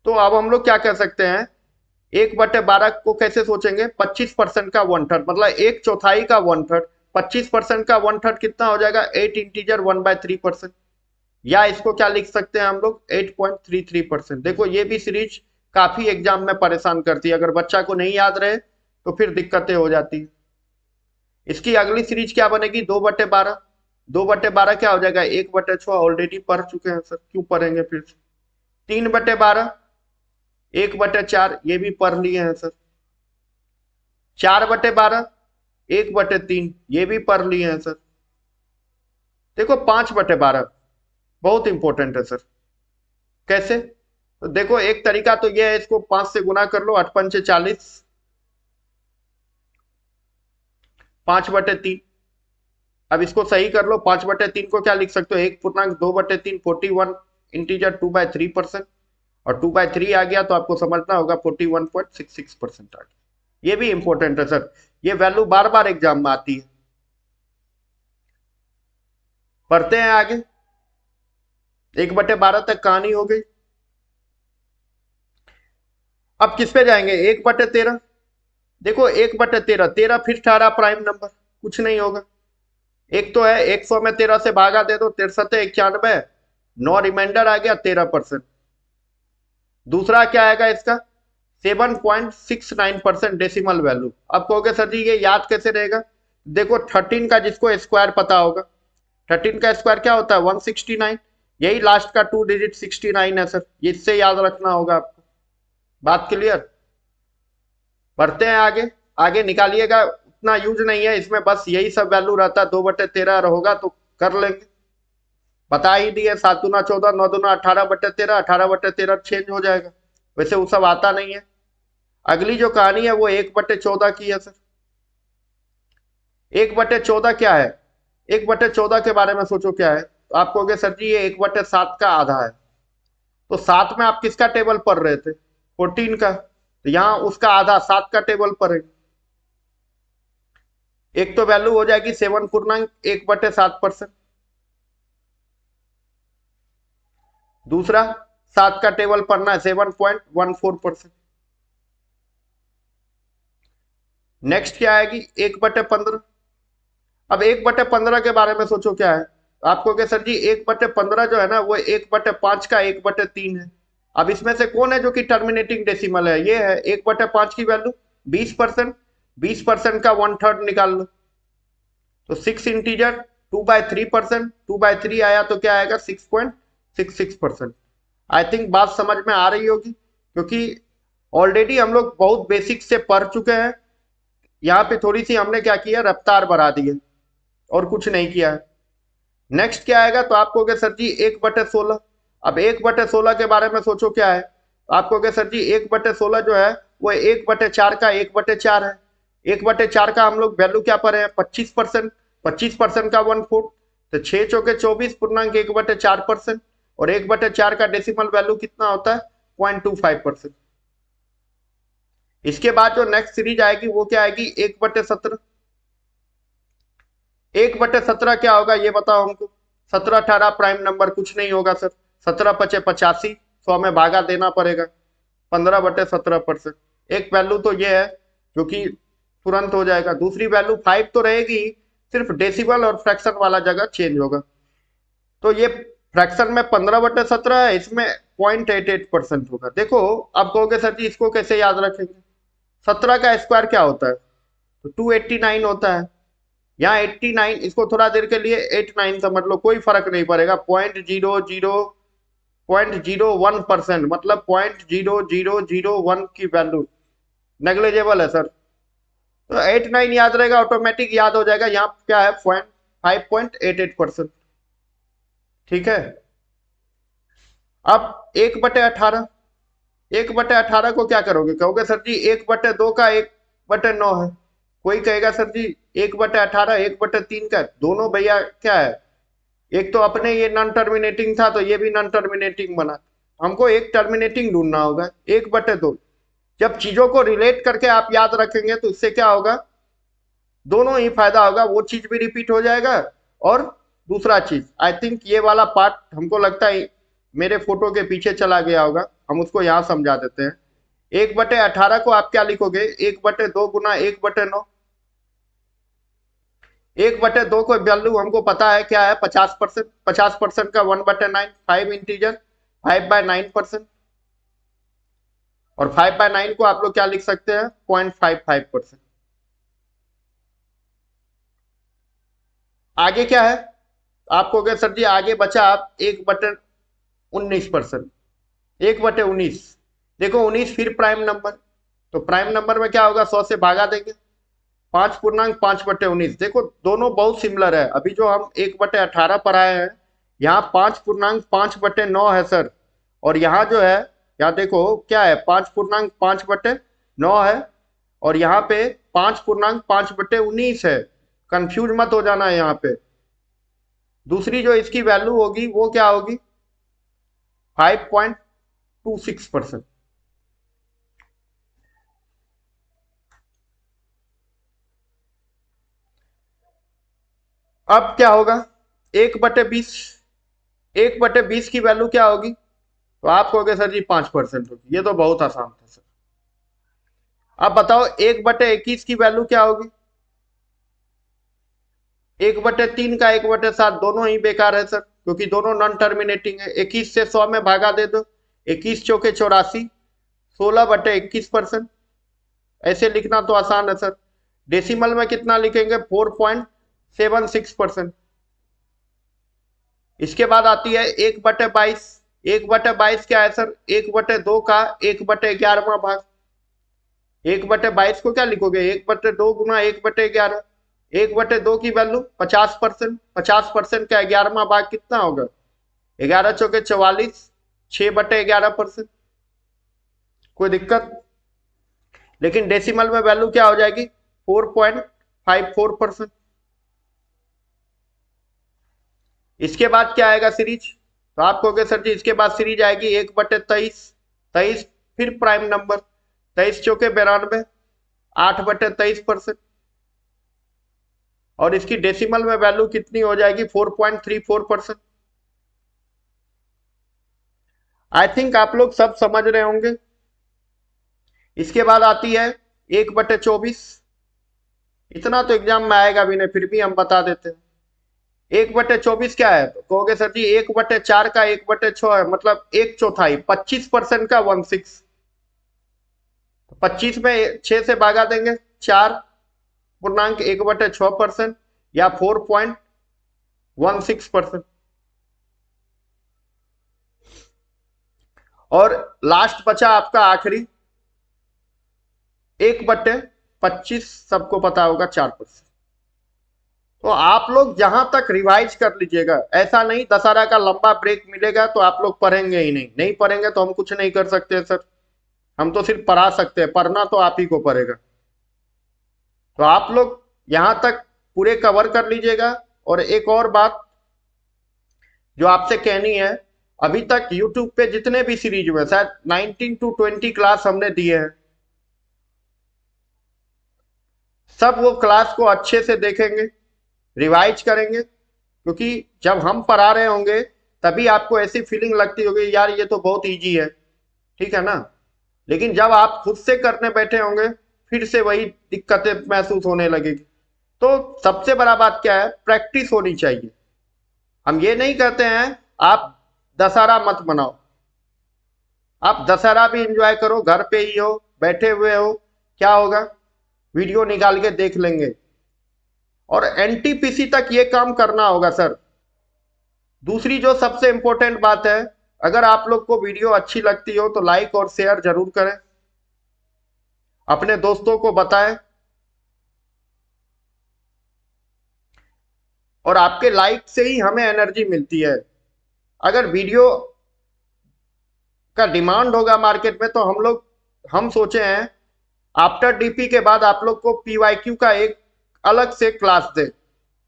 Speaker 1: तो अब हम लोग क्या कर सकते हैं, 1/12 को कैसे सोचेंगे, 25% का 1/3, मतलब 1/4 का 1/3। 25% का 1/3 कितना हो जाएगा, 8 इंटीजर 1/3%। या इसको क्या लिख सकते हैं हम लोग, 8.33%। देखो ये भी सीरीज काफी एग्जाम में परेशान करती है, अगर बच्चा को नहीं याद रहे तो फिर दिक्कतें हो जाती है। इसकी अगली सीरीज क्या बनेगी, 2/12। 2/12 क्या हो जाएगा, 1/6। ऑलरेडी पढ़ चुके हैं सर, क्यों पढ़ेंगे फिर से। 3/12, 1/4, ये भी पढ़ लिए हैं सर। 4/12, 1/3, ये भी पढ़ लिए हैं सर। देखो 5/12 बहुत इंपॉर्टेंट है सर। कैसे? तो देखो एक तरीका तो ये है, इसको 5 से गुना कर लो, 8×5 = 40। 5/3। अब इसको सही कर लो, 5/3 को क्या लिख सकते हो, 1.2/3, 41 इंटीजर 2/3%। और 2/3 आ गया तो आपको समझना होगा 41.66% आ गया। ये भी इंपॉर्टेंट है सर, ये वैल्यू बार बार एग्जाम में आती है। पढ़ते हैं आगे। 1/12 तक कहानी हो गई। अब किस पे जाएंगे, 1/13। देखो 1/13, 13 फिर ठहरा प्राइम नंबर, कुछ नहीं होगा। एक तो है 100 में 13 से भागा दे दो, 63 91, 9 रिमाइंडर आ गया 13%। दूसरा क्या आएगा इसका, 7.69% डेसिमल वैल्यू। अब कहोगे सर जी ये याद कैसे रहेगा? देखो 13 का जिसको स्क्वायर पता होगा, 13 का स्क्वायर क्या होता है, 169। यही लास्ट का 2 डिजिट 69 है सर, इससे याद रखना होगा आपको। बात क्लियर? बढ़ते हैं आगे। आगे निकालिएगा, उतना यूज नहीं है इसमें, बस यही सब वैल्यू रहता है। 2/13 होगा तो कर लेंगे, बता ही दिए। 7 दूना 14, 9 दूना 18/13, 18/13 चेंज हो जाएगा। वैसे वो सब आता नहीं है। अगली जो कहानी है वो 1/14 की है सर। 1/14 क्या है, 1/14 के बारे में सोचो क्या है। तो आप कहोगे सर जी ये 1/7 का आधा है। तो 7 में आप किसका टेबल पढ़ रहे थे, 14 का, तो यहां उसका आधा 7 का टेबल पढ़ेंगे। एक तो वैल्यू हो जाएगी 7.1/7%। दूसरा 7 का टेबल पढ़ना है 7.14%। नेक्स्ट क्या आएगी, 1/15। अब 1/15 के बारे में सोचो क्या है। आपको क्या सर जी 1/15 जो है ना वो 1/5 का 1/3 है। अब इसमें से कौन है जो कि टर्मिनेटिंग डेसिमल है, ये है। 1/5 की वैल्यू 20%, 20% का 1/3 निकाल लो तो 6 इंटीजर 2/3%, 2/3 आया तो क्या आएगा 6.66%। आई थिंक बात समझ में आ रही होगी, क्योंकि ऑलरेडी हम लोग बहुत बेसिक से पढ़ चुके हैं। यहाँ पे थोड़ी सी हमने क्या किया, रफ्तार बढ़ा दी है और कुछ नहीं किया है। नेक्स्ट क्या आएगा, तो आप कहोगे सर जी 1/16। अब 1/16 के बारे में सोचो क्या है। आप कहोगे सर जी 1/16 जो है वो 1/4 का 1/4 है। 1/4 का हम लोग वैल्यू क्या पर है, 25%। 25% का 1/4, तो 6 चौके 24 पूर्णांक 1/4%। और 1/4 का डेसिमल वैल्यू कितना होता है, 0.25%। इसके बाद जो नेक्स्ट सीरीज आएगी वो क्या आएगी, 1/17। 1/17 क्या होगा ये बताओ हमको। 17 18 प्राइम नंबर, कुछ नहीं होगा सर। 17×5 = 85, 100 में भागा देना पड़ेगा, 15/17%। एक वैल्यू तो ये है जो कि तुरंत हो जाएगा। दूसरी वैल्यू 5 तो रहेगी, सिर्फ डेसिबल और फ्रैक्शन वाला जगह चेंज होगा। तो ये फ्रैक्शन में 15/17 है, इसमें 0.88% होगा। देखो अब कहोगे सर जी इसको कैसे याद रखेंगे। 17 का स्क्वायर क्या होता है, तो 289 होता है। यहाँ 89, इसको थोड़ा देर के लिए 89 समझ लो, कोई फर्क नहीं पड़ेगा। 0.00 0.01%, मतलब 0.0001 की वैल्यू नेग्लिजिबल है सर। तो 8-9 याद रहेगा, ऑटोमेटिक याद हो जाएगा। यहाँ क्या है 5.88%। ठीक है। अब 1/18, 1/18 को क्या करोगे? कहोगे सर जी 1/2 का 1/9 है। कोई कहेगा सर जी 1/18 1/3 का, दोनों भैया क्या है, एक तो अपने ये नॉन टर्मिनेटिंग था तो ये भी नॉन टर्मिनेटिंग बना। हमको एक टर्मिनेटिंग ढूंढना होगा, 1/2। जब चीजों को रिलेट करके आप याद रखेंगे तो इससे क्या होगा, दोनों ही फायदा होगा, वो चीज भी रिपीट हो जाएगा और दूसरा चीज। आई थिंक ये वाला पार्ट हमको लगता है मेरे फोटो के पीछे चला गया होगा, हम उसको यहाँ समझा देते हैं। 1/18 को आप क्या लिखोगे, 1/2 गुना 1/9। 1/2 को वैल्यू हमको पता है क्या है, 50%। 50% का 1/9, 5 इंटीजर, 5/9%। और 5/9 को आप लोग क्या लिख सकते हैं, 0.55%। आगे क्या है, आपको क्या सर जी आगे बचा आप 1/19%। 1/19, देखो 19 फिर प्राइम नंबर, तो प्राइम नंबर में क्या होगा, 100 से भागा देंगे, 5.5/19। देखो दोनों बहुत सिमिलर है। अभी जो हम 1/18 पर आए हैं, यहाँ 5.5/9 है सर, और यहाँ जो है, यहाँ देखो क्या है, 5.5/9 है, और यहाँ पे 5.5/19 है। कंफ्यूज मत हो जाना है यहाँ पे। दूसरी जो इसकी वैल्यू होगी वो क्या होगी, 5.26%। अब क्या होगा, 1/20, 1/20 की वैल्यू क्या होगी, तो आप कहोगे सर जी 5% होगी। ये तो बहुत आसान था सर। अब बताओ 1/21 की वैल्यू क्या होगी, 1/3 का 1/7 दोनों ही बेकार है सर, क्योंकि दोनों नॉन टर्मिनेटिंग है। 21 से 100 में भागा दे दो, 21 चौके 84, 16/21%। ऐसे लिखना तो आसान है सर। डेसिमल में कितना लिखेंगे, 4.76%। इसके बाद आती है 1/22। 1/22 क्या है सर, 1/2 का 1/11वां भाग। 1/22 को क्या लिखोगे, 1/2 गुना 1/11। 1/2 की वैल्यू 50%। 50% का 11वां भाग कितना होगा, 11 चौके 44, 6/11%। कोई दिक्कत? लेकिन डेसिमल में वैल्यू क्या हो जाएगी, 4.54%। इसके बाद क्या आएगा सीरीज, तो आप कहोगे सर जी इसके बाद सीरीज आएगी 1/23। 23 फिर प्राइम नंबर, 23 चौके 92, 8/23%। और इसकी डेसिमल में वैल्यू कितनी हो जाएगी, 4.34%। आई थिंक आप लोग सब समझ रहे होंगे। इसके बाद आती है 1/24। इतना तो एग्जाम में आएगा भी नहीं, फिर भी हम बता देते हैं। 1/24 क्या है, तो कहोगे सर जी 1/4 का 1/6 है, मतलब 1/4, 25% का 16। 25 में 6 से भागा देंगे, 4.1/6% या 4.16%। और लास्ट बचा आपका आखिरी 1/25, सबको पता होगा 4%। तो आप लोग जहां तक रिवाइज कर लीजिएगा, ऐसा नहीं दशहरा का लंबा ब्रेक मिलेगा तो आप लोग पढ़ेंगे ही नहीं। नहीं पढ़ेंगे तो हम कुछ नहीं कर सकते सर, हम तो सिर्फ पढ़ा सकते हैं, पढ़ना तो आप ही को पड़ेगा। तो आप लोग यहां तक पूरे कवर कर लीजिएगा। और एक और बात जो आपसे कहनी है, अभी तक यूट्यूब पे जितने भी सीरीज हुए, शायद 19 to 20 क्लास हमने दिए हैं, सब वो क्लास को अच्छे से देखेंगे, रिवाइज करेंगे, क्योंकि जब हम पढ़ा रहे होंगे तभी आपको ऐसी फीलिंग लगती होगी यार ये तो बहुत इजी है, ठीक है ना। लेकिन जब आप खुद से करने बैठे होंगे फिर से वही दिक्कतें महसूस होने लगेगी। तो सबसे बड़ा बात क्या है, प्रैक्टिस होनी चाहिए। हम ये नहीं कहते हैं आप दशहरा मत मनाओ, आप दशहरा भी एंजॉय करो, घर पे ही हो, बैठे हुए हो, क्या होगा, वीडियो निकाल के देख लेंगे। और एनटीपीसी तक ये काम करना होगा सर। दूसरी जो सबसे इंपॉर्टेंट बात है, अगर आप लोग को वीडियो अच्छी लगती हो तो लाइक और शेयर जरूर करें, अपने दोस्तों को बताएं, और आपके लाइक से ही हमें एनर्जी मिलती है। अगर वीडियो का डिमांड होगा मार्केट में तो हम सोचे हैं आफ्टर डीपी के बाद आप लोग को पीवाईक्यू का एक अलग से क्लास दे,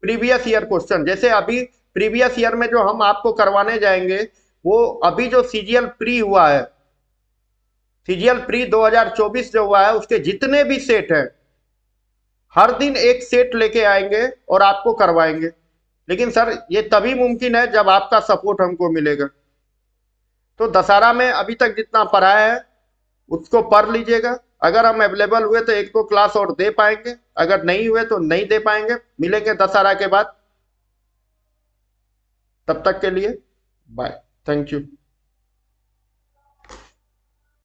Speaker 1: प्रीवियस ईयर क्वेश्चन। जैसे अभी प्रीवियस ईयर में जो हम आपको करवाने जाएंगे, वो अभी जो सीजीएल प्री हुआ है, सीजीएल प्री 2024 जो हुआ है, उसके जितने भी सेट हैं, हर दिन एक सेट लेके आएंगे और आपको करवाएंगे। लेकिन सर ये तभी मुमकिन है जब आपका सपोर्ट हमको मिलेगा। तो दशहरा में अभी तक जितना पढ़ाया है उसको पढ़ लीजिएगा। अगर हम अवेलेबल हुए तो एक दो क्लास और दे पाएंगे, अगर नहीं हुए तो नहीं दे पाएंगे। मिलेंगे दशहरा के बाद, तब तक के लिए बाय, थैंक यू।